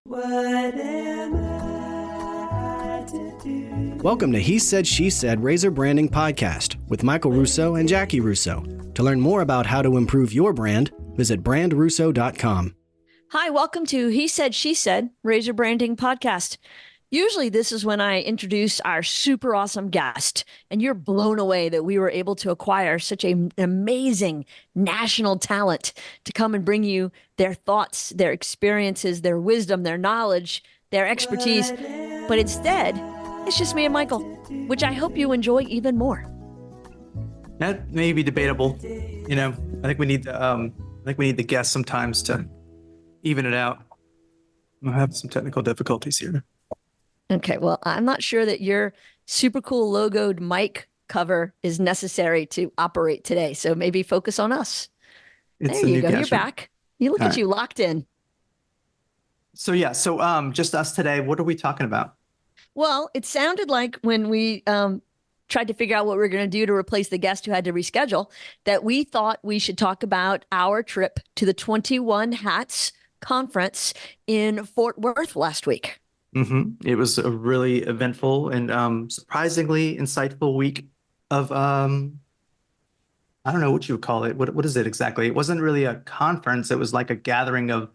What am I to do? Welcome to He Said, She Said Razor Branding Podcast with Michael Russo and Jaci Russo. To learn more about how to improve your brand, visit brandRUSSO.com. Hi, welcome to He Said, She Said Razor Branding Podcast. Usually this is when I introduce our super awesome guest, and you're blown away that we were able to acquire such an amazing national talent to come and bring you their thoughts, their experiences, their wisdom, their knowledge, their expertise. But instead, it's just me and Michael, which I hope you enjoy even more. That may be debatable. You know, I think we need the guests sometimes to even it out. I have some technical difficulties here. Okay, well, I'm not sure that your super cool logoed mic cover is necessary to operate today. So maybe focus on us. There you go. You're back. You look at you locked in. So just us today. What are we talking about? Well, it sounded like when we tried to figure out what we were going to do to replace the guest who had to reschedule, that we thought we should talk about our trip to the 21 Hats conference in Fort Worth last week. Mm-hmm. It was a really eventful and surprisingly insightful week of I don't know what you would call it. What is it exactly? It wasn't really a conference. It was like a gathering of.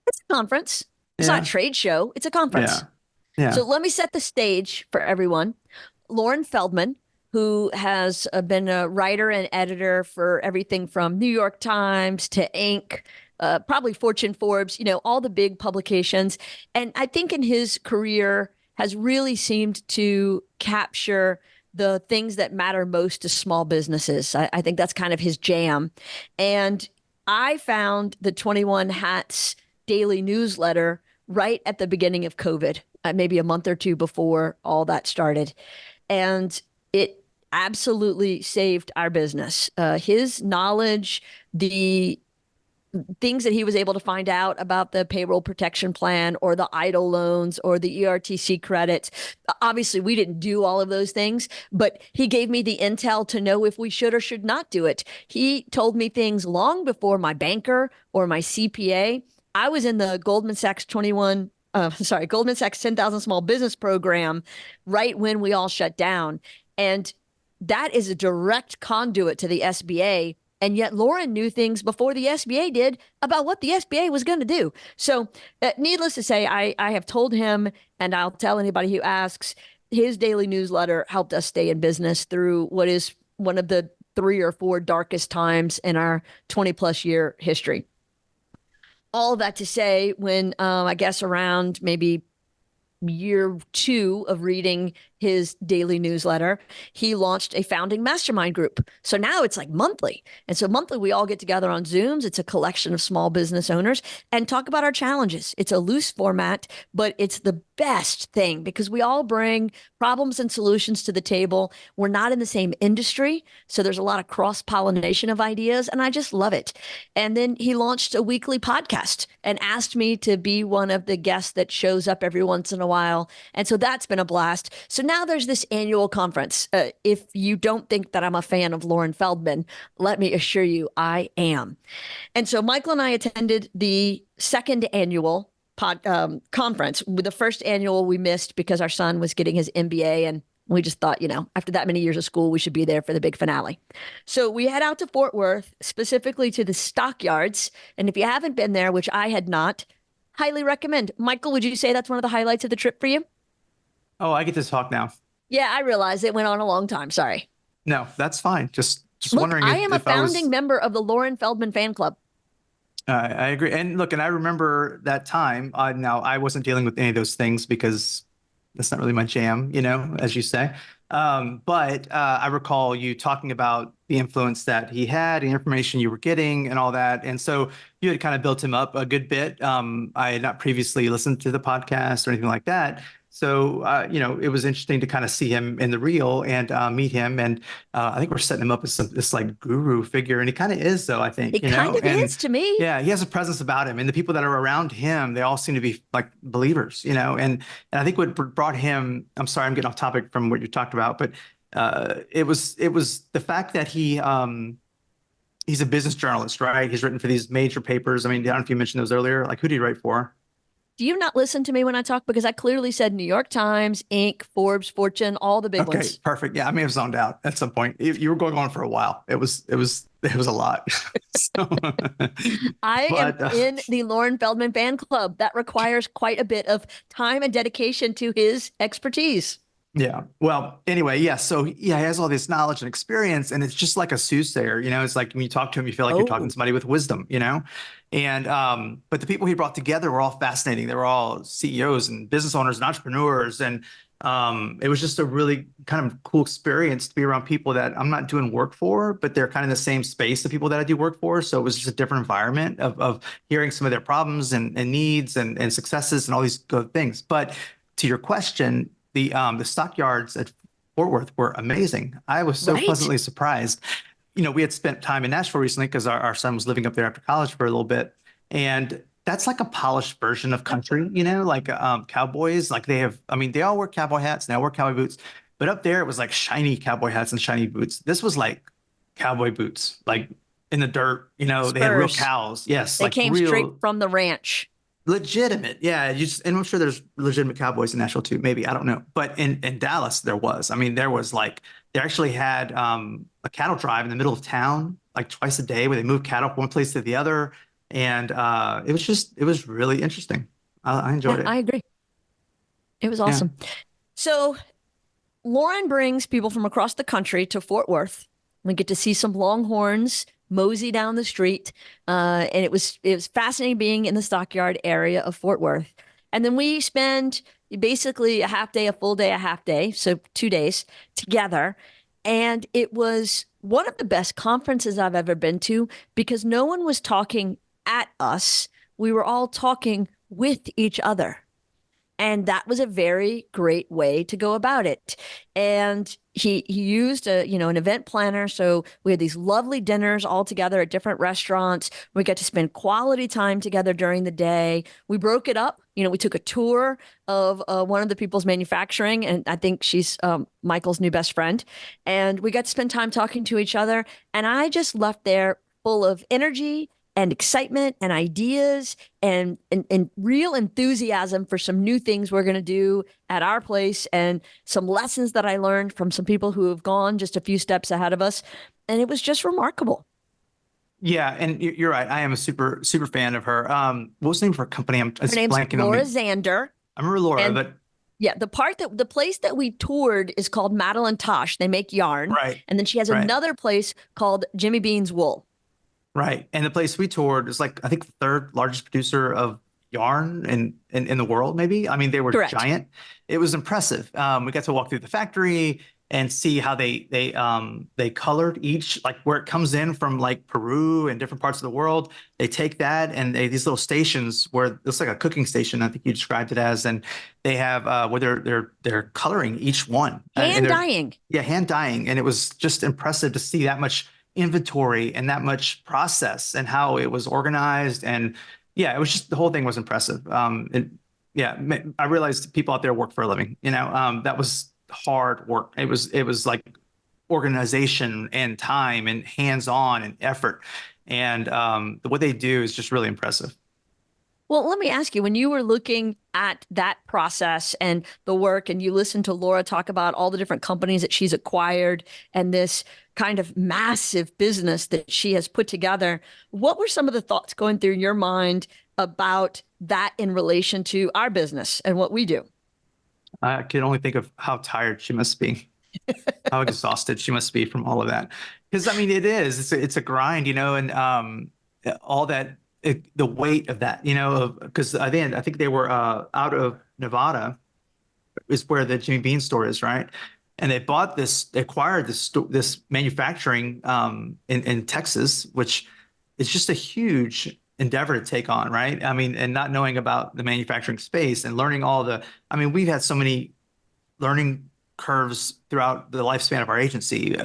It's a conference. It's not a trade show. It's a conference. Yeah. So let me set the stage for everyone. Loren Feldman, who has been a writer and editor for everything from New York Times to Inc., probably Fortune, Forbes, all the big publications. And I think in his career has really seemed to capture the things that matter most to small businesses. I think that's kind of his jam. And I found the 21 Hats daily newsletter right at the beginning of COVID, maybe a month or two before all that started. And it absolutely saved our business. His knowledge, the things that he was able to find out about the payroll protection plan or the EIDL loans or the ERTC credits. Obviously, we didn't do all of those things, but he gave me the intel to know if we should or should not do it. He told me things long before my banker or my CPA. I was in the Goldman Sachs 10,000 Small Business Program right when we all shut down. And that is a direct conduit to the SBA. And yet Loren knew things before the SBA did about what the SBA was going to do. So needless to say, I have told him, and I'll tell anybody who asks, his daily newsletter helped us stay in business through what is one of the 3 or 4 darkest times in our 20 plus year history. All of that to say, when I guess around maybe year 2 of reading his daily newsletter, he launched a founding mastermind group. So now it's like monthly. And so monthly, we all get together on Zooms. It's a collection of small business owners and talk about our challenges. It's a loose format, but it's the best thing because we all bring problems and solutions to the table. We're not in the same industry. So there's a lot of cross-pollination of ideas, and I just love it. And then he launched a weekly podcast and asked me to be one of the guests that shows up every once in a while. And so that's been a blast. So now there's this annual conference. If you don't think that I'm a fan of Loren Feldman, let me assure you I am. And so Michael and I attended the second annual conference. With the first annual we missed because our son was getting his MBA, and we just thought, after that many years of school, we should be there for the big finale. So we head out to Fort Worth, specifically to the stockyards. And if you haven't been there, which I had not, highly recommend. Michael, would you say that's one of the highlights of the trip for you? Oh, I get to talk now. Yeah, I realize it went on a long time. Sorry. No, that's fine. Just Look, wondering. I am a founding member of the Loren Feldman fan club. I agree. And look, and I remember that time. Now, I wasn't dealing with any of those things because that's not really my jam, as you say. But I recall you talking about the influence that he had, the information you were getting and all that. And so you had kind of built him up a good bit. I had not previously listened to the podcast or anything like that. So, it was interesting to kind of see him in the real and meet him. And I think we're setting him up as this like guru figure. And he kind of is, though, I think. He kind of is to me. Yeah, he has a presence about him. And the people that are around him, they all seem to be like believers, And I think what brought him, I'm sorry, I'm getting off topic from what you talked about, but it was the fact that he's a business journalist, right? He's written for these major papers. I mean, I don't know if you mentioned those earlier. Like, who did he write for? Do you not listen to me when I talk? Because I clearly said New York Times, Inc., Forbes, Fortune, all the big Okay, ones. perfect. Yeah, I may have zoned out at some point. You were going on for a while. It was a lot. So, I am but in the Loren Feldman fan club. That requires quite a bit of time and dedication to his expertise. yeah. Well, anyway, yeah. So yeah, he has all this knowledge and experience, and it's just like a soothsayer. It's like when you talk to him, you feel like you're talking to Oh, somebody with wisdom. And but the people he brought together were all fascinating. They were all CEOs and business owners and entrepreneurs, and it was just a really kind of cool experience to be around people that I'm not doing work for, but they're kind of in the same space, the people that I do work for. So it was just a different environment of hearing some of their problems and needs and successes and all these good things. But to your question, the stockyards at Fort Worth were amazing. I was so right. pleasantly surprised. We had spent time in Nashville recently because our son was living up there after college for a little bit. And that's like a polished version of country, like cowboys. Like they have, I mean, they all wear cowboy hats, they all wear cowboy boots. But up there, it was like shiny cowboy hats and shiny boots. This was like cowboy boots, like in the dirt, they had real Spurs. cows. Yes, They like came straight real from the ranch. legitimate. Yeah, and I'm sure there's legitimate cowboys in Nashville too. Maybe I don't know, but in Dallas there was. I mean, there was like they actually had a cattle drive in the middle of town, like twice a day, where they moved cattle from one place to the other, and it was really interesting. I Yeah, enjoyed it. I agree. It was Yeah. awesome. So Loren brings people from across the country to Fort Worth. We get to see some Longhorns mosey down the street, and it was fascinating being in the stockyard area of Fort Worth. And then we spend basically a half day, a full day, a half day, so 2 days together. And it was one of the best conferences I've ever been to because no one was talking at us. We were all talking with each other. And that was a very great way to go about it. And he used an event planner. So we had these lovely dinners all together at different restaurants. We got to spend quality time together during the day. We broke it up. We took a tour of one of the people's manufacturing, and I think she's Michael's new best friend. And we got to spend time talking to each other. And I just left there full of energy and excitement and ideas and real enthusiasm for some new things we're going to do at our place and some lessons that I learned from some people who have gone just a few steps ahead of us. And it was just remarkable. Yeah, and you're right. I am a super super fan of her. What was the name of her company? Her It's name's blanking on Laura me. Zander. I remember Laura, And but yeah, the place that we toured is called Madeline Tosh. They make yarn. right, And then she has right. another place called Jimmy Bean's Wool. Right. And the place we toured is like, I think the third largest producer of yarn in the world, maybe. I mean, they were Correct. giant. It was impressive. We got to walk through the factory and see how they colored each, like where it comes in from like Peru and different parts of the world. They take that and these little stations where it's like a cooking station, I think you described it as, and they have where they're coloring each one. And Hand they're dyeing. yeah, hand dyeing. And it was just impressive to see that much inventory and that much process and how it was organized. And yeah, it was just the whole thing was impressive. Yeah, I realized people out there work for a living. That was hard work. It was like organization and time and hands-on and effort. And what they do is just really impressive. Well, let me ask you, when you were looking at that process and the work, and you listened to Laura talk about all the different companies that she's acquired and this kind of massive business that she has put together, what were some of the thoughts going through your mind about that in relation to our business and what we do? I can only think of how tired she must be, how exhausted she must be from all of that. Because I mean, it's a grind, and all that the weight of that, because I think they were out of Nevada is where the Jimmy Bean store is, right? And they acquired this manufacturing in Texas, which is just a huge endeavor to take on, right? I mean, and not knowing about the manufacturing space and learning I mean, we've had so many learning curves throughout the lifespan of our agency,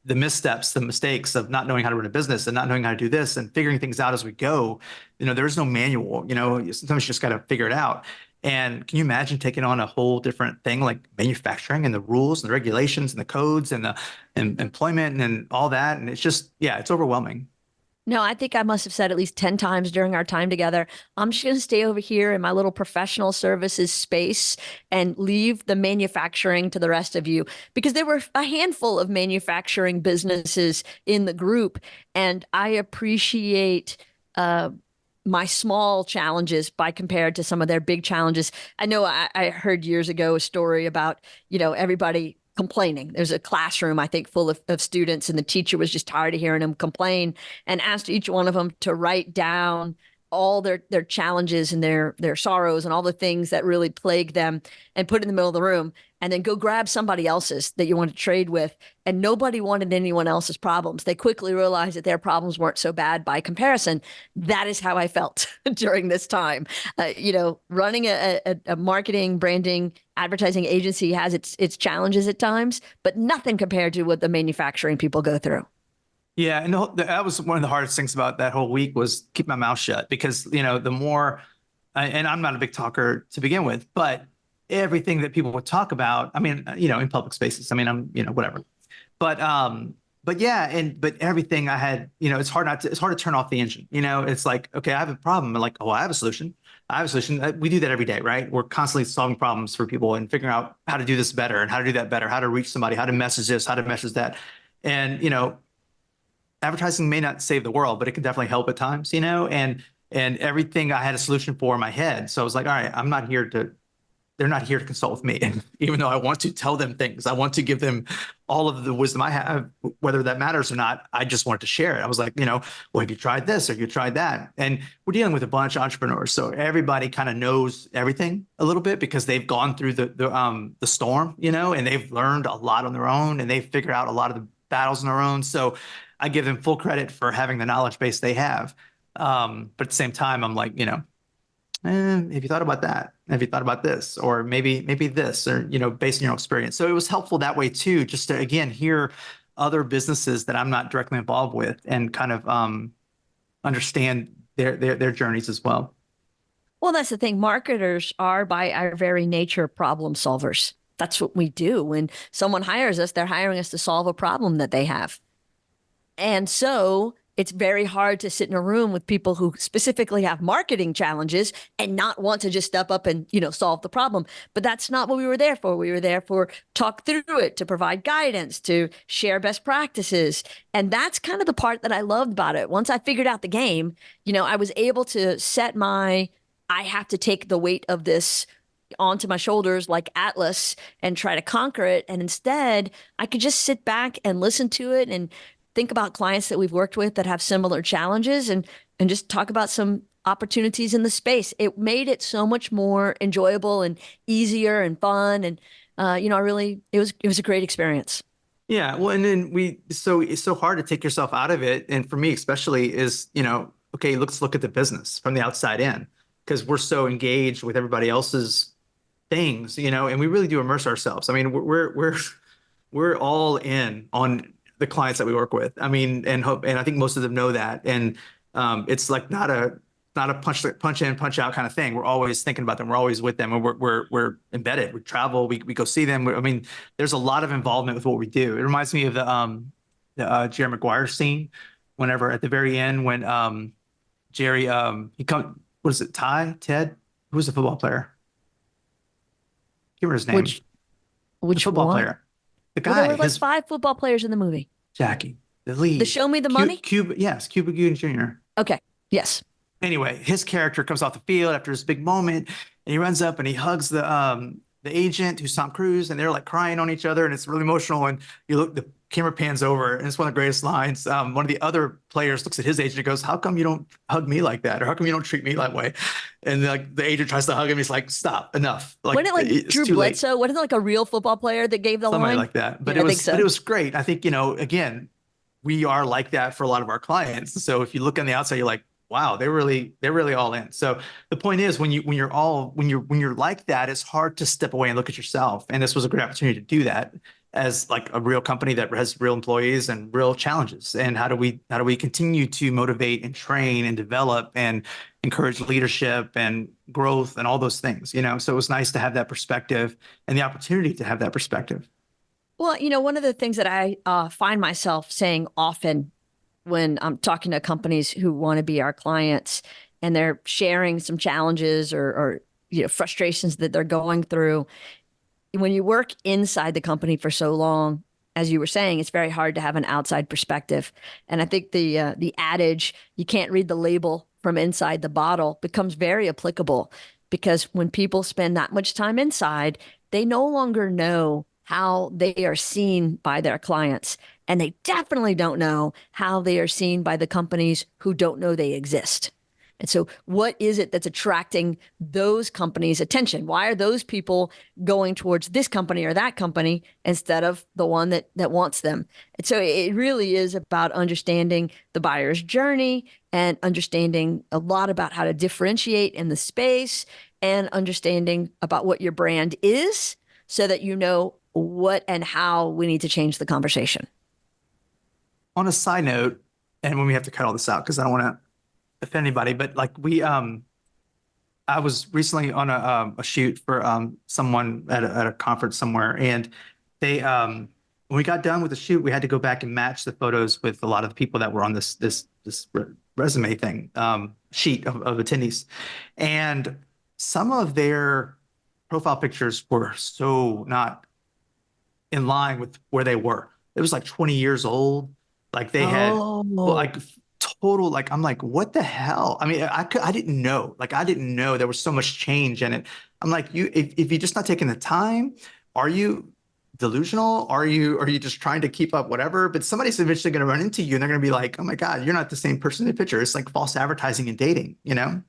the missteps, the mistakes of not knowing how to run a business and not knowing how to do this and figuring things out as we go. There's no manual. Sometimes you just got to figure it out. And can you imagine taking on a whole different thing like manufacturing and the rules and the regulations and the codes and the employment and all that? And it's just, yeah, it's overwhelming. No, I think I must have said at least 10 times during our time together, I'm just going to stay over here in my little professional services space and leave the manufacturing to the rest of you. Because there were a handful of manufacturing businesses in the group. And I appreciate uh, my small challenges by compared to some of their big challenges. I know I heard years ago a story about, everybody complaining. There's a classroom, I think, full of students, and the teacher was just tired of hearing them complain and asked each one of them to write down all their challenges and their sorrows and all the things that really plague them and put it in the middle of the room and then go grab somebody else's that you want to trade with. And nobody wanted anyone else's problems. They quickly realized that their problems weren't so bad by comparison. That is how I felt during this time. Running a marketing, branding, advertising agency has its challenges at times, but nothing compared to what the manufacturing people go through. Yeah, and that was one of the hardest things about that whole week was keep my mouth shut because, the more, and I'm not a big talker to begin with, but everything that people would talk about, I mean, in public spaces, I mean, I'm, whatever. But yeah, but everything I had, it's hard to turn off the engine. It's like, okay, I have a problem. I'm like, oh, I have a solution. I have a solution. We do that every day, right? We're constantly solving problems for people and figuring out how to do this better and how to do that better, how to reach somebody, how to message this, how to message that. And, advertising may not save the world, but it can definitely help at times, and everything I had a solution for in my head. So I was like, all right, they're not here to consult with me. And even though I want to tell them things, I want to give them all of the wisdom I have, whether that matters or not, I just wanted to share it. I was like, well, have you tried this or have you tried that? And we're dealing with a bunch of entrepreneurs. So everybody kind of knows everything a little bit because they've gone through the storm, and they've learned a lot on their own and they've figured out a lot of the battles on their own. So I give them full credit for having the knowledge base they have. But at the same time, I'm like, have you thought about that? Have you thought about this? Or maybe this, or, based on your own experience. So it was helpful that way too, just to, again, hear other businesses that I'm not directly involved with and kind of understand their journeys as well. Well, that's the thing. Marketers are by our very nature problem solvers. That's what we do. When someone hires us, they're hiring us to solve a problem that they have. And so it's very hard to sit in a room with people who specifically have marketing challenges and not want to just step up and, solve the problem. But that's not what we were there for. We were there for talk through it, to provide guidance, to share best practices. And that's kind of the part that I loved about it. Once I figured out the game, I was able to set I have to take the weight of this onto my shoulders like Atlas and try to conquer it. And instead, I could just sit back and listen to it and think about clients that we've worked with that have similar challenges and just talk about some opportunities in the space. It made it so much more enjoyable and easier and fun. And, it was a great experience. Yeah. Well, and then so it's so hard to take yourself out of it. And for me, especially is, okay, let's look at the business from the outside in because we're so engaged with everybody else's things, and we really do immerse ourselves. I mean, we're all in on the clients that we work with. I mean, and I think most of them know that. And it's like not a punch in, punch out kind of thing. We're always thinking about them. We're always with them, and we're embedded. We travel. We go see them. I mean, there's a lot of involvement with what we do. It reminds me of the Jerry Maguire scene. Whenever at the very end when Jerry he come what is it Ted? Who was the football player? Give her his name. Which the football one? Player. The guy. Well, there were like 5 football players in the movie. Jackie, the lead. The Show Me the Money? Cuba Gooding Jr. Okay. Yes. Anyway, his character comes off the field after this big moment, and he runs up and he hugs the agent, who's Tom Cruise, and they're like crying on each other, and it's really emotional. And the camera pans over, and it's one of the greatest lines. One of the other players looks at his agent and goes, "How come you don't hug me like that, or how come you don't treat me that way?" And like the agent tries to hug him, he's like, "Stop, enough!" Like, wasn't it like Drew Bledsoe? Wasn't it like a real football player that gave the Something line? like that. But yeah, it was, so. But it was great. I think again, we are like that for a lot of our clients. So if you look on the outside, you're like, wow, they're really all in. So the point is, when you're like that, it's hard to step away and look at yourself. And this was a great opportunity to do that as like a real company that has real employees and real challenges. And how do we continue to motivate and train and develop and encourage leadership and growth and all those things, So it was nice to have that perspective and the opportunity to have that perspective. Well, one of the things that I find myself saying often when I'm talking to companies who want to be our clients and they're sharing some challenges or frustrations that they're going through. When you work inside the company for so long, as you were saying, it's very hard to have an outside perspective. And I think the adage, you can't read the label from inside the bottle, becomes very applicable, because when people spend that much time inside, they no longer know how they are seen by their clients. And they definitely don't know how they are seen by the companies who don't know they exist. And so, what is it that's attracting those companies' attention? Why are those people going towards this company or that company instead of the one that wants them? And so, it really is about understanding the buyer's journey and understanding a lot about how to differentiate in the space and understanding about what your brand is, so that you know what and how we need to change the conversation. On a side note, and when we have to cut all this out because I don't want to offend anybody, but like I was recently on a shoot for someone at a conference somewhere, and they when we got done with the shoot, we had to go back and match the photos with a lot of the people that were on this resume thing sheet of attendees, and some of their profile pictures were so not in line with where they were. It was like 20 years old. Like they had like total, like, I'm like, what the hell? I mean, I didn't know. Like, I didn't know there was so much change in it. I'm like, if you're just not taking the time, are you delusional? Are you just trying to keep up whatever? But somebody's eventually going to run into you and they're going to be like, oh my God, you're not the same person in the picture. It's like false advertising and dating, you know?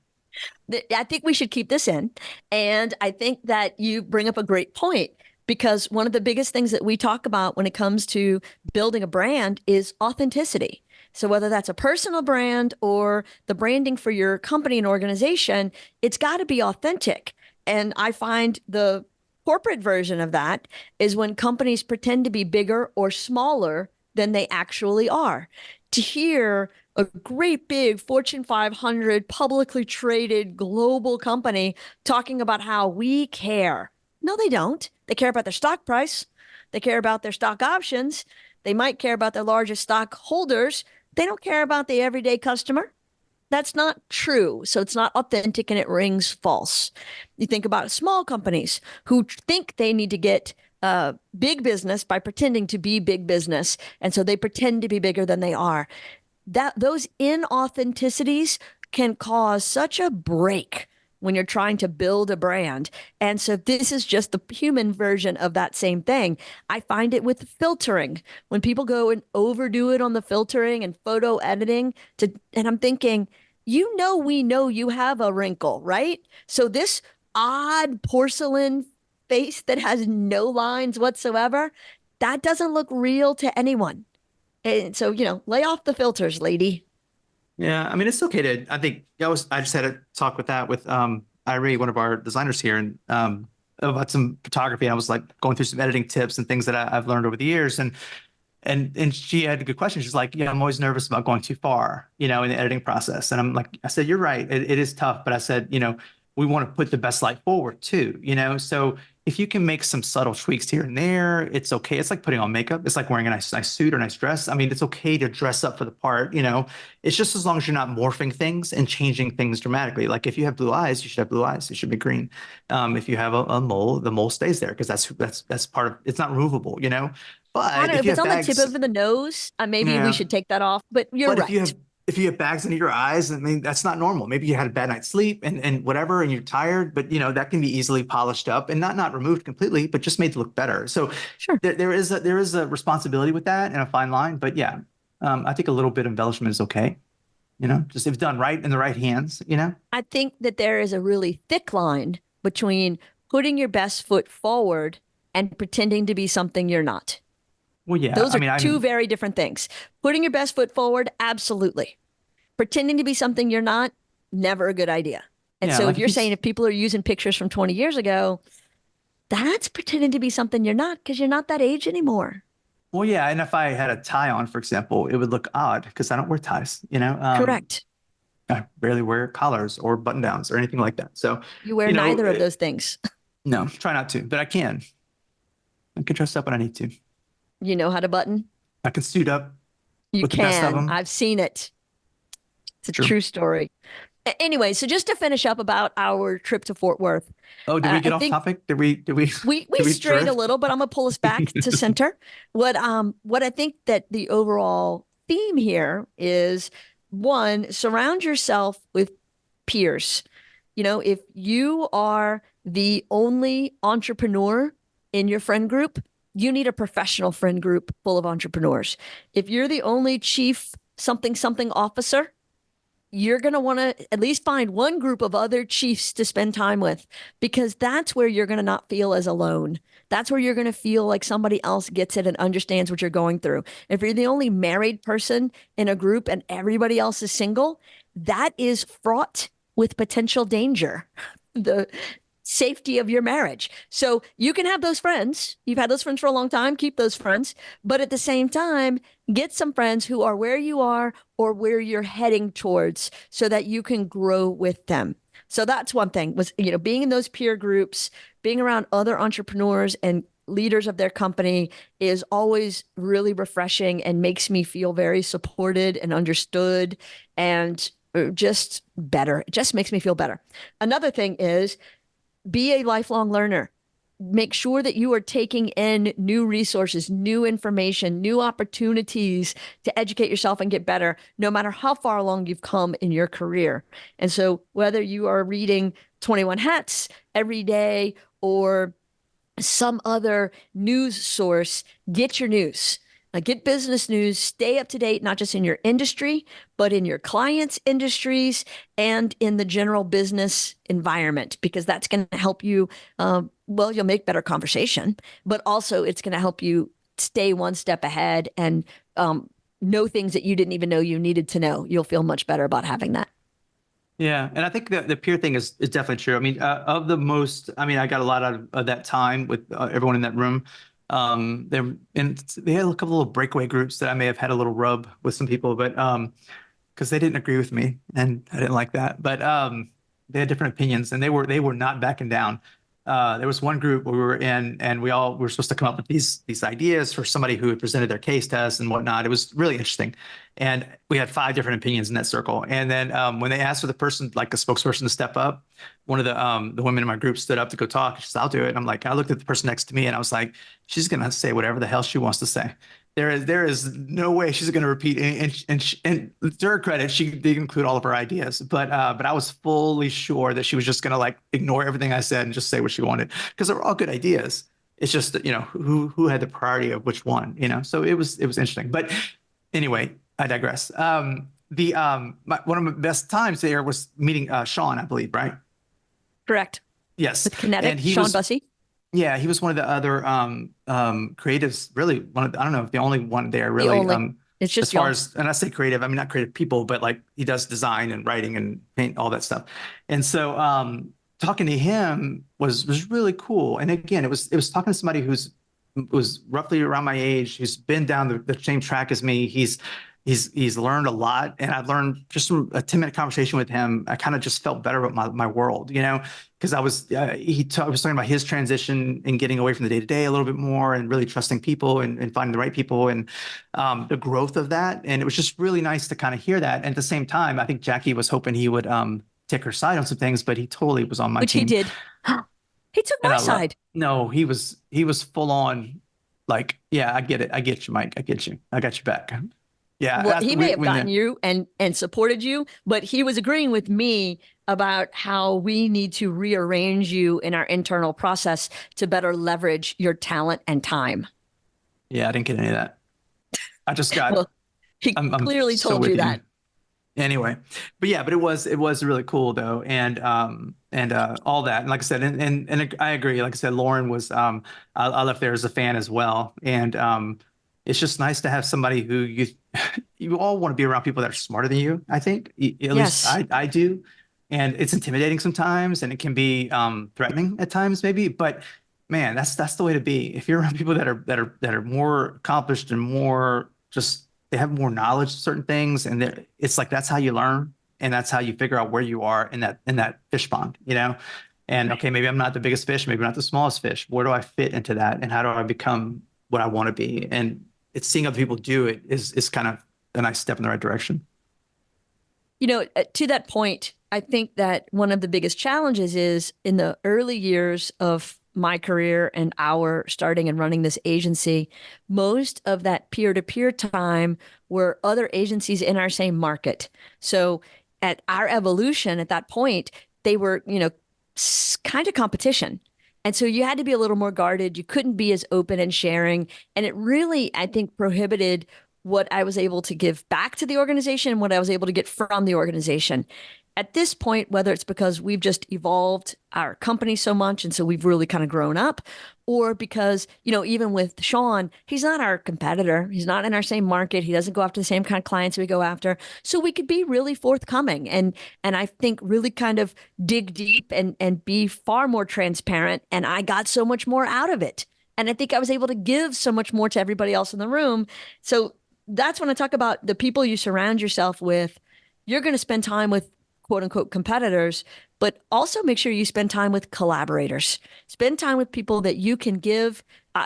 I think we should keep this in. And I think that you bring up a great point, because one of the biggest things that we talk about when it comes to building a brand is authenticity. So whether that's a personal brand or the branding for your company and organization, it's got to be authentic. And I find the corporate version of that is when companies pretend to be bigger or smaller than they actually are. To hear a great big Fortune 500 publicly traded global company talking about how we care. No, they don't. They care about their stock price. They care about their stock options. They might care about their largest stockholders. They don't care about the everyday customer. That's not true. So it's not authentic and it rings false. You think about small companies who think they need to get big business by pretending to be big business. And so they pretend to be bigger than they are. Those inauthenticities can cause such a break when you're trying to build a brand. And so this is just the human version of that same thing. I find it with filtering. When people go and overdo it on the filtering and photo editing, and I'm thinking, we know you have a wrinkle, right? So this odd porcelain face that has no lines whatsoever, that doesn't look real to anyone. And so, lay off the filters, lady. Yeah, I mean, it's okay to, I think I just had a talk with Irie, one of our designers here, and about some photography. And I was like going through some editing tips and things that I've learned over the years. And she had a good question. She's like, yeah, I'm always nervous about going too far, in the editing process. And I'm like, I said, you're right. It is tough. But I said, we want to put the best light forward too, So if you can make some subtle tweaks here and there, it's okay. It's like putting on makeup. It's like wearing a nice suit or nice dress. I mean, it's okay to dress up for the part, It's just as long as you're not morphing things and changing things dramatically. Like if you have blue eyes, you should have blue eyes. It should be green. If you have a mole, the mole stays there because that's part of, it's not removable, But I don't know if if you it's have on bags, the tip of the nose, maybe yeah. we should take that off. But you're But right. if you have bags under your eyes, I mean, that's not normal. Maybe you had a bad night's sleep and whatever, and you're tired, but that can be easily polished up and not removed completely, but just made to look better. So Sure. there is a responsibility with that and a fine line. But yeah, I think a little bit of embellishment is okay. Just if done right in the right hands. I think that there is a really thick line between putting your best foot forward and pretending to be something you're not. Well, yeah. Those I are mean, two very different things. Putting your best foot forward, absolutely. Pretending to be something you're not, never a good idea. And yeah, so like you're saying if people are using pictures from 20 years ago, that's pretending to be something you're not, because you're not that age anymore. well, yeah. And if I had a tie on, for example, it would look odd because I don't wear ties. Correct. I barely wear collars or button downs or anything like that. So, You wear you know, neither of those things. no, try not to, but I can. I can dress up when I need to. You know how to button? I can suit up. You with the best of can. them. I've seen it. It's a True. true story. Anyway, so just to finish up about our trip to Fort Worth, Oh, did we I get off think topic? Did we we did we strayed a drift? little, but I'm gonna pull us back to center. What I think that the overall theme here is, one, surround yourself with peers. If you are the only entrepreneur in your friend group, you need a professional friend group full of entrepreneurs. If you're the only chief something something officer, you're going to want to at least find one group of other chiefs to spend time with, because that's where you're going to not feel as alone. That's where you're going to feel like somebody else gets it and understands what you're going through. If you're the only married person in a group and everybody else is single, that is fraught with potential danger. The safety of your marriage. So you can have those friends. You've had those friends for a long time. Keep those friends. But at the same time, get some friends who are where you are or where you're heading towards, so that you can grow with them. So that's one thing, was, being in those peer groups, being around other entrepreneurs and leaders of their company is always really refreshing and makes me feel very supported and understood, and just better. It just makes me feel better. Another thing is, be a lifelong learner. Make sure that you are taking in new resources, new information, new opportunities to educate yourself and get better, no matter how far along you've come in your career. And so, whether you are reading 21 Hats every day or some other news source, get your news. Get business news, stay up to date, not just in your industry, but in your clients' industries and in the general business environment, because that's going to help you. Well, you'll make better conversation, but also it's going to help you stay one step ahead and know things that you didn't even know you needed to know. You'll feel much better about having that. Yeah, and I think the peer thing is definitely true. I mean, I got a lot out of that time with everyone in that room. They had a couple little breakaway groups that I may have had a little rub with some people, but because they didn't agree with me and I didn't like that. But they had different opinions, and they were not backing down. There was one group where we were in, and we were supposed to come up with these ideas for somebody who had presented their case to us and whatnot. It was really interesting, and we had 5 different opinions in that circle. And then when they asked for the person, like a spokesperson, to step up, one of the women in my group stood up to go talk. She said, "I'll do it." And I'm like, I looked at the person next to me, and I was like, she's gonna say whatever the hell she wants to say. There is no way she's going to repeat. And to her credit, she did include all of her ideas, but I was fully sure that she was just going to like ignore everything I said and just say what she wanted, because they were all good ideas. It's just that, who had the priority of which one, So it was interesting. But anyway, I digress. One of my best times there was meeting Sean, I believe, right? Correct. Yes. With Kinetic, And he Sean was Bussey. Yeah, he was one of the other creatives, really I don't know if the only one there really. Only. It's just as far y'all. as, and I say creative, I mean not creative people, but like he does design and writing and paint, all that stuff. And so talking to him was really cool. And again, it was talking to somebody was roughly around my age, who's been down the same track as me. He's learned a lot, and I've learned just from a 10-minute conversation with him. I kind of just felt better about my world, because I was talking about his transition and getting away from the day-to-day a little bit more, and really trusting people and finding the right people, and the growth of that. And it was just really nice to kind of hear that. And at the same time, I think Jackie was hoping he would take her side on some things, but he totally was on my Which team. he did. He took And my I love. side. No, he was full on, like, yeah, I get it. I get you, Mike. I get you. I got you back. Yeah, Well, he may have gotten you and supported you, but he was agreeing with me about how we need to rearrange you in our internal process to better leverage your talent and time. Yeah, I didn't get any of that. I just got. Well, he I'm clearly so told with you that. Anyway, but yeah, but it was really cool though, and all that. And like I said, and I agree. Like I said, Loren was I left there as a fan as well, and it's just nice to have somebody who you all want to be around people that are smarter than you. I think at least I do, and it's intimidating sometimes, and it can be threatening at times maybe. But man, that's the way to be. If you're around people that are more accomplished and more just, they have more knowledge of certain things, and it's like that's how you learn, and that's how you figure out where you are in that fish pond, And okay, maybe I'm not the biggest fish, maybe not the smallest fish. Where do I fit into that, and how do I become what I want to be? And it's seeing other people do it is kind of a nice step in the right direction. To that point, I think that one of the biggest challenges is in the early years of my career and our starting and running this agency, most of that peer-to-peer time were other agencies in our same market. So at our evolution at that point, they were, kind of competition. And so you had to be a little more guarded. You couldn't be as open and sharing. And it really, I think, prohibited what I was able to give back to the organization and what I was able to get from the organization. At this point, whether it's because we've just evolved our company so much and so we've really kind of grown up, or because, even with Sean, he's not our competitor. He's not in our same market. He doesn't go after the same kind of clients we go after. So we could be really forthcoming and I think really kind of dig deep and be far more transparent. And I got so much more out of it. And I think I was able to give so much more to everybody else in the room. So that's when I talk about the people you surround yourself with. You're going to spend time with quote unquote competitors, but also make sure you spend time with collaborators. Spend time with people that you can give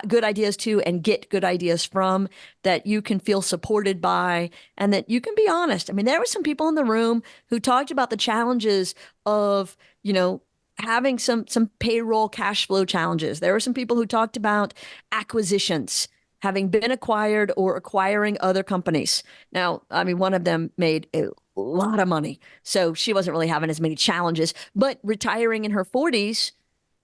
good ideas to and get good ideas from, that you can feel supported by, and that you can be honest. I mean, there were some people in the room who talked about the challenges of, having some payroll cash flow challenges. There were some people who talked about acquisitions, having been acquired or acquiring other companies. Now, I mean, one of them made a lot of money, so she wasn't really having as many challenges, but retiring in her 40s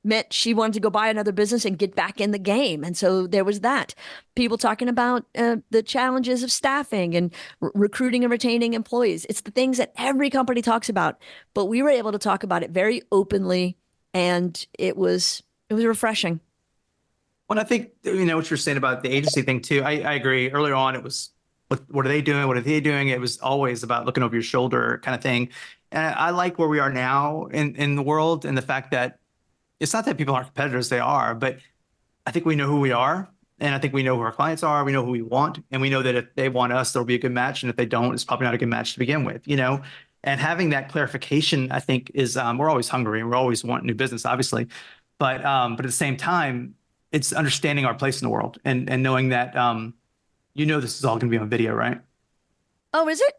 meant she wanted to go buy another business and get back in the game. And so there was that. People talking about the challenges of staffing and recruiting and retaining employees. It's the things that every company talks about, but we were able to talk about it very openly, and it was refreshing. Well, I think, what you're saying about the agency thing too, I agree. Earlier on, it was, what are they doing? What are they doing? It was always about looking over your shoulder kind of thing. And I like where we are now in the world, and the fact that it's not that people aren't competitors, they are, but I think we know who we are. And I think we know who our clients are. We know who we want. And we know that if they want us, there'll be a good match. And if they don't, it's probably not a good match to begin with, And having that clarification, I think, is we're always hungry and we're always wanting new business, obviously. But at the same time, it's understanding our place in the world and knowing that, this is all going to be on video, right? Oh, is it?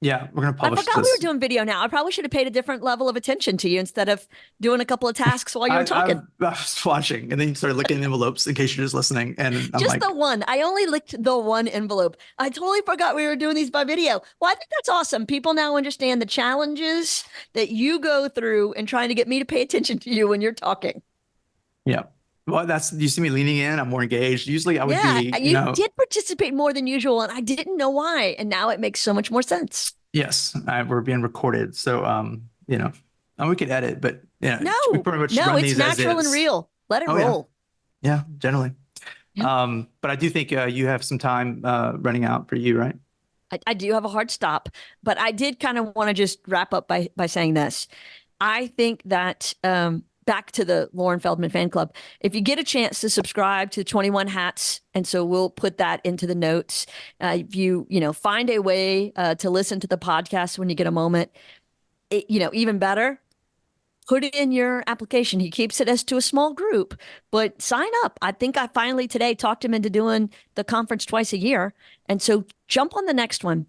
Yeah, we're going to publish I forgot this. we were doing video now. I probably should have paid a different level of attention to you instead of doing a couple of tasks while you were talking. I was watching, and then you started licking the envelopes in case you're just listening. And I'm just like, the one. I only licked the one envelope. I totally forgot we were doing these by video. Well, I think that's awesome. People now understand the challenges that you go through in trying to get me to pay attention to you when you're talking. Yeah. Well, you see me leaning in. I'm more engaged. Usually I would be, you did participate more than usual, and I didn't know why. And now it makes so much more sense. Yes, we're being recorded. So, and we could edit, but no, we pretty much run it's these natural as and is. real. Let it roll. Yeah, generally. Yeah. But I do think you have some time running out for you, right? I do have a hard stop, but I did kind of want to just wrap up by saying this. I think that back to the Loren Feldman fan club, if you get a chance to subscribe to 21 Hats, and so we'll put that into the notes. If you find a way to listen to the podcast when you get a moment, even better, put it in your application. He keeps it as to a small group, but sign up. I think I finally today talked him into doing the conference twice a year. And so jump on the next one.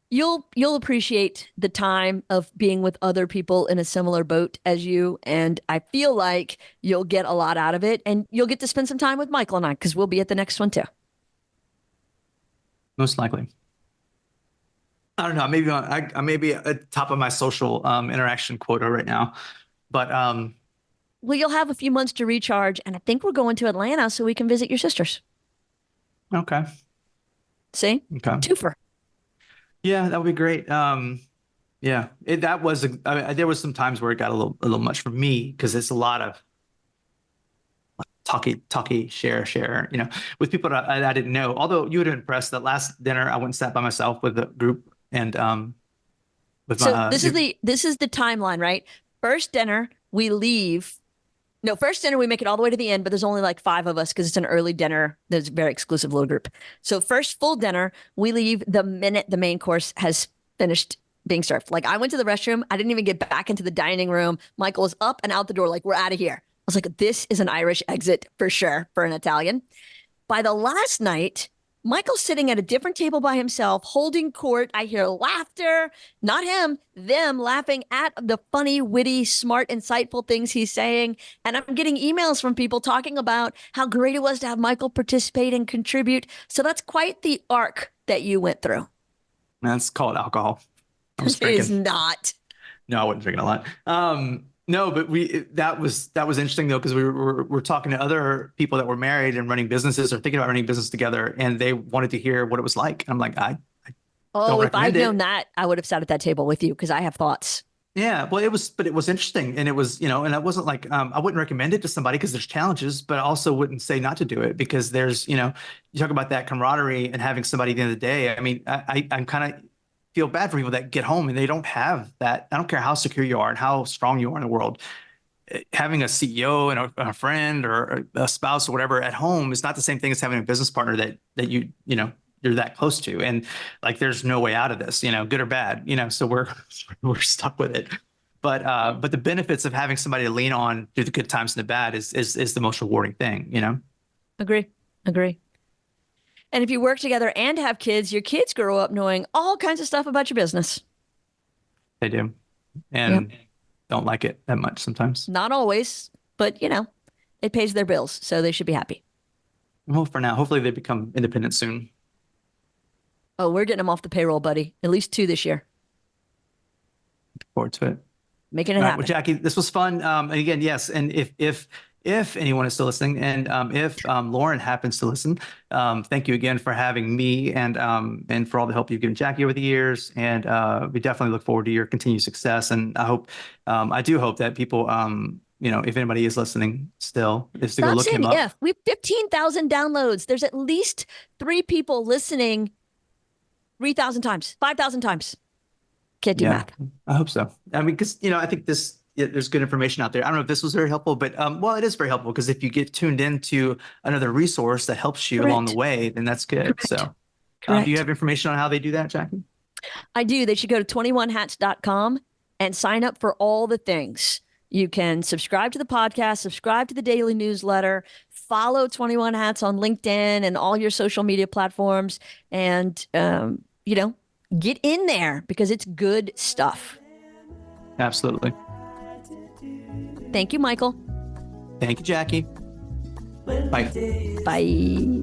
You'll appreciate the time of being with other people in a similar boat as you. And I feel like you'll get a lot out of it, and you'll get to spend some time with Michael and I, because we'll be at the next one too. Most likely. I don't know. Maybe I may be at the top of my social interaction quota right now, but well, you'll have a few months to recharge, and I think we're going to Atlanta so we can visit your sisters. Okay. See? Okay. Twofer. Yeah, that would be great. Yeah, there was some times where it got a little much for me, because it's a lot of talky, share, with people that I didn't know. Although you would have impressed that last dinner I went and sat by myself with a group, and with this is the timeline, right? First dinner we leave. No, first dinner we make it all the way to the end, but there's only like 5 of us because it's an early dinner. There's a very exclusive little group. So first full dinner we leave the minute the main course has finished being served. Like, I went to the restroom. I didn't even get back into the dining room. Michael was up and out the door like, we're out of here. I was like, this is an Irish exit for sure for an Italian. By the last night, Michael's sitting at a different table by himself, holding court. I hear laughter, not him, them laughing at the funny, witty, smart, insightful things he's saying. And I'm getting emails from people talking about how great it was to have Michael participate and contribute. So that's quite the arc that you went through. That's called alcohol. I was It is drinking. not. No, I wasn't drinking a lot. No, but that was interesting though, because we're talking to other people that were married and running businesses or thinking about running business together, and they wanted to hear what it was like. And I'm like, I Oh, don't if I'd recommend it. known that, I would have sat at that table with you because I have thoughts. Yeah, well, it was interesting, and it was, and I wasn't like, I wouldn't recommend it to somebody because there's challenges, but I also wouldn't say not to do it because there's, you talk about that camaraderie and having somebody at the end of the day. I mean, I'm kind of feel bad for people that get home and they don't have that. I don't care how secure you are and how strong you are in the world. Having a CEO and a friend or a spouse or whatever at home is not the same thing as having a business partner that you're that close to. And like, there's no way out of this, good or bad, so we're stuck with it. But the benefits of having somebody to lean on through the good times and the bad is the most rewarding thing, Agree. And if you work together and have kids, your kids grow up knowing all kinds of stuff about your business. They do. And don't like it that much sometimes. Not always, but it pays their bills, so they should be happy. Well, for now, hopefully they become independent soon. Oh, we're getting them off the payroll, buddy. At least 2 this year. Look forward to it. Making it All right, happen. well, Jaci, this was fun. And again, yes. And if anyone is still listening, and if Loren happens to listen, thank you again for having me and for all the help you've given Jaci over the years. And we definitely look forward to your continued success. And I do hope that people, if anybody is listening still, is to go Stop look saying him up. if. We have 15,000 downloads. There's at least 3 people listening 3,000 times, 5,000 times. Can't do math. I hope so. I mean, because, I think there's good information out there. I don't know if this was very helpful, but well, it is very helpful because if you get tuned into another resource that helps you along the way, then that's good. Correct. So Correct. do you have information on how they do that, Jaci? I do. They should go to 21hats.com and sign up for all the things. You can subscribe to the podcast, subscribe to the daily newsletter, follow 21 Hats on LinkedIn and all your social media platforms, and, get in there because it's good stuff. Absolutely. Thank you, Michael. Thank you, Jaci. Bye. Bye.